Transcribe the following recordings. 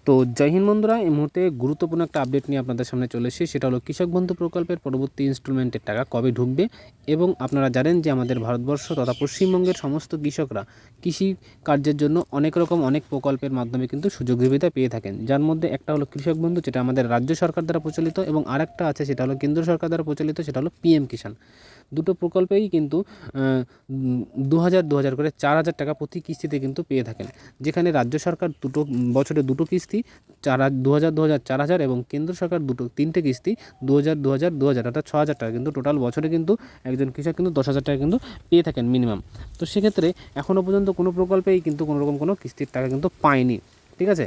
তো জয় হিন্দ বন্ধুরা, এই মুহূর্তে গুরুত্বপূর্ণ একটা আপডেট নিয়ে আপনাদের সামনে চলে এসেছি। সেটা হলো কৃষক বন্ধু প্রকল্পের পরবর্তী ইনস্টলমেন্টের টাকা কবে ঢুকবে। এবং আপনারা জানেন যে আমাদের ভারতবর্ষ তথা পশ্চিমবঙ্গের সমস্ত কৃষকরা কৃষি কার্যের জন্য অনেক প্রকল্পের মাধ্যমে কিন্তু সুযোগ সুবিধা পেয়ে থাকেন, যার মধ্যে একটা হলো কৃষক বন্ধু, যেটা আমাদের রাজ্য সরকার দ্বারা প্রচলিত, এবং আরেকটা আছে সেটা হলো কেন্দ্র সরকার দ্বারা প্রচলিত, সেটা হলো পিএম কিষাণ। দুটো প্রকল্পেই কিন্তু 2000 করে 4000 টাকা প্রতি কিস্তিতে কিন্তু পেয়ে থাকেন, যেখানে রাজ্য সরকার বছরে দুটো কিস্তি 2000 4000, এবং কেন্দ্র সরকার তিনটে কিস্তি 2000 অর্থাৎ 6000 টাকা কিন্তু টোটাল বছরে কিন্তু একজন কৃষক কিন্তু 10,000 টাকা কিন্তু পেয়ে থাকেন মিনিমাম। তো সেক্ষেত্রে এখনও পর্যন্ত কোনো প্রকল্পেই কিন্তু কোনোরকম কোনো কিস্তির টাকা কিন্তু পায়নি, ঠিক আছে।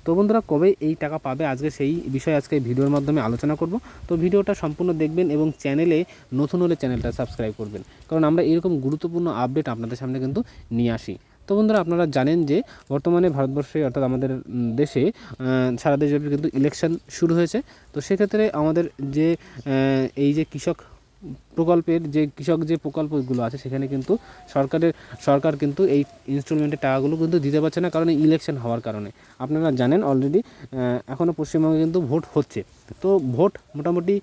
তো বন্ধুরা, কবে এই টাকা পাবে আজকে সেই বিষয়ে আজকে ভিডিওর মাধ্যমে আলোচনা করব। তো ভিডিওটা সম্পূর্ণ দেখবেন এবং চ্যানেলে নতুন হলে চ্যানেলটা সাবস্ক্রাইব করবেন, কারণ আমরা এরকম গুরুত্বপূর্ণ আপডেট আপনাদের সামনে কিন্তু নিয়ে আসি। তো বন্ধুরা, আপনারা জানেন যে বর্তমানে ভারতবর্ষে অর্থাৎ আমাদের দেশে সারা দেশে কিন্তু ইলেকশন শুরু হয়েছে। তো সেক্ষেত্রে আমাদের যে এই যে কৃষক প্রকল্পগুলো আছে, সেখানে কিন্তু সরকার কিন্তু এই ইনস্টলমেন্টের টাকাগুলো কিন্তু দিতে পারছে না, কারণ ইলেকশন হওয়ার কারণে। আপনারা জানেন অলরেডি এখনও পশ্চিমবঙ্গে কিন্তু ভোট হচ্ছে। তো ভোট মোটামুটি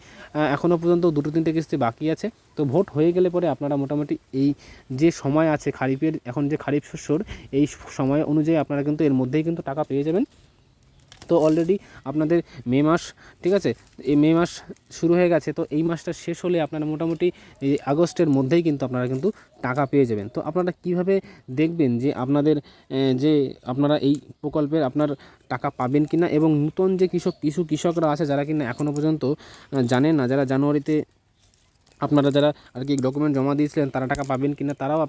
এখনও পর্যন্ত 2-3টে কিস্তি বাকি আছে। তো ভোট হয়ে গেলে পরে আপনারা মোটামুটি এই যে সময় আছে খারিফের, এখন যে খারিফ শস্যর এই সময় অনুযায়ী আপনারা কিন্তু এর মধ্যেই কিন্তু টাকা পেয়ে যাবেন। তো অলরেডি আপনাদের মে মাস, ঠিক আছে, এই মে মাস শুরু হয়ে গেছে। তো এই মাসটা শেষ হলে আপনারা মোটামুটি এই আগস্টের মধ্যেই কিন্তু আপনারা কিন্তু টাকা পেয়ে যাবেন। তো আপনারা কিভাবে দেখবেন যে আপনারা এই প্রকল্পের আপনার টাকা পাবেন কিনা, এবং নতুন যে কিছু কৃষকরা আছে যারা কিনা এখনও পর্যন্ত জানেন না, যারা জানুয়ারিতে যারা আর কি ডকুমেন্ট জমা দিয়েছিলেন, তারা টাকা পাবেন কিনা, তারাও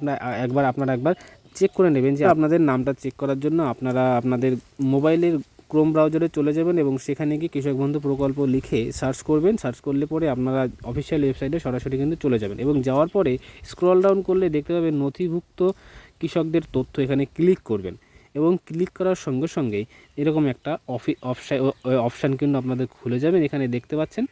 আপনারা একবার চেক করে নেবেন। যে আপনাদের নামটা চেক করার জন্য আপনারা আপনাদের মোবাইলের ক্রোম ব্রাউজারে চলে যাবেন এবং সেখানে গিয়ে কৃষক বন্ধু প্রকল্প লিখে সার্চ করবেন। সার্চ করলে পরে আপনারা অফিসিয়াল ওয়েবসাইটে সরাসরি কিন্তু চলে যাবেন, এবং যাওয়ার পরে স্ক্রল ডাউন করলে দেখতে পাবেন নথিভুক্ত কৃষকদের তথ্য, এখানে ক্লিক করবেন। এবং ক্লিক করার সঙ্গে সঙ্গেই এরকম একটা অপশান কিন্তু আপনাদের খুলে যাবেন। এখানে দেখতে পাচ্ছেন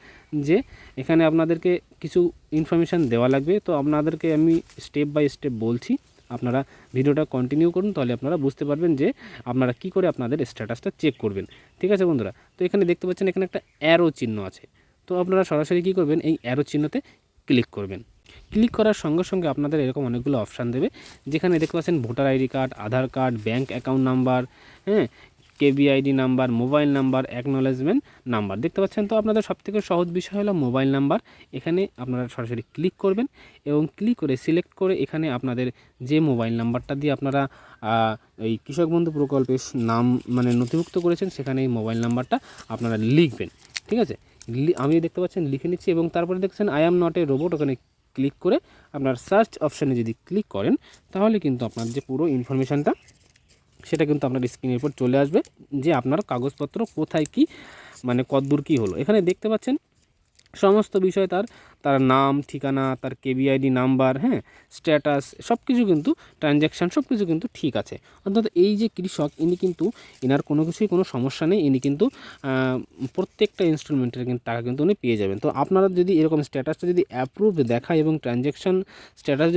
যে এখানে আপনাদেরকে কিছু ইনফরমেশান দেওয়া লাগবে। তো আপনাদেরকে আমি স্টেপ বাই স্টেপ বলছি, আপনারা ভিডিওটা কন্টিনিউ করুন, তাহলে আপনারা বুঝতে পারবেন যে আপনারা কি করে আপনাদের স্ট্যাটাসটা চেক করবেন, ঠিক আছে বন্ধুরা। তো এখানে দেখতে পাচ্ছেন এখানে একটা অ্যারো চিহ্ন আছে। তো আপনারা সরাসরি কী করবেন, এই অ্যারো চিহ্নতে ক্লিক করবেন। ক্লিক করার সঙ্গে সঙ্গে আপনাদের এরকম অনেকগুলো অপশান দেবে, যেখানে দেখতে পাচ্ছেন voter ID card, Aadhaar card, bank account number, কেবিআইডি number, mobile number, acknowledgement number দেখতে পাচ্ছেন। তো আপনাদের সবথেকে সহজ বিষয় হলো মোবাইল নাম্বার। এখানে আপনারা সরাসরি ক্লিক করবেন এবং ক্লিক করে সিলেক্ট করে এখানে আপনাদের যে মোবাইল নাম্বারটা দিয়ে আপনারা এই কৃষক বন্ধু প্রকল্পের নাম নথিভুক্ত করেছেন, সেখানে এই মোবাইল নাম্বারটা আপনারা লিখবেন, ঠিক আছে। আমি দেখতে পাচ্ছেন লিখে নিচ্ছি, এবং তারপরে দেখছেন I am not a robot, ওখানে ক্লিক করে আপনার সার্চ অপশানে যদি ক্লিক করেন, তাহলে কিন্তু আপনার যে পুরো ইনফরমেশানটা সেটা কিন্তু আপনার স্ক্রিনের উপর চলে আসবে, যে আপনার কাগজপত্র কোথায় কি কতদূর কী হলো। এখানে দেখতে পাচ্ছেন সমস্ত বিষয়, তার নাম, ঠিকানা, তার কেবিআইডি নাম্বার, স্ট্যাটাস, সব কিছু কিন্তু ট্রানজ্যাকশান সব কিছু কিন্তু ঠিক আছে। অর্থাৎ এই যে কৃষক, ইনি কিন্তু এনার কোনো কিছুই কোনো সমস্যা নেই, ইনি কিন্তু প্রত্যেকটা ইনস্টলমেন্টের কিন্তু টাকা কিন্তু উনি পেয়ে যাবেন। তো আপনারা যদি এরকম স্ট্যাটাসটা যদি অ্যাপ্রুভ দেখায় এবং ট্রানজ্যাকশান স্ট্যাটাস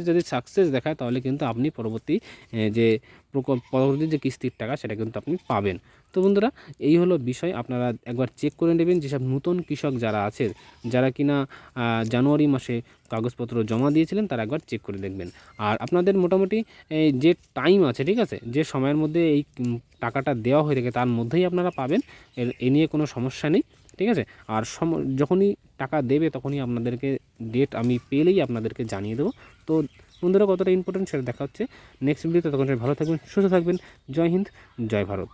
যদি সাকসেস দেখায়, তাহলে কিন্তু আপনি পরবর্তী যে কিস্তির টাকা সেটা কিন্তু আপনি পাবেন। তো বন্ধুরা, এই হলো বিষয়, আপনারা একবার চেক করে নেবেন। যেসব নতুন কৃষক যারা আছে, যারা কিনা জানুয়ারি মাসে কাগজপত্র জমা দিয়েছিলেন, তারা একবার চেক করে দেখবেন। আর আপনাদের মোটামুটি যে টাইম আছে, ঠিক আছে, যে সময়ের মধ্যে এই টাকাটা দেওয়া হয়ে থাকে তার মধ্যেই আপনারা পাবেন, এ নিয়ে কোনো সমস্যা নেই, ঠিক আছে। আর যখনই টাকা দেবে তখনই আপনাদেরকে ডেট আমি পেলেই আপনাদেরকে জানিয়ে দেবো। তো বন্ধুরা, কতটা ইম্পর্টেন্ট সেটা দেখা হচ্ছে নেক্সট ভিডিওতে। তখন ভালো থাকবেন, সুস্থ থাকবেন। জয় হিন্দ, জয় ভারত।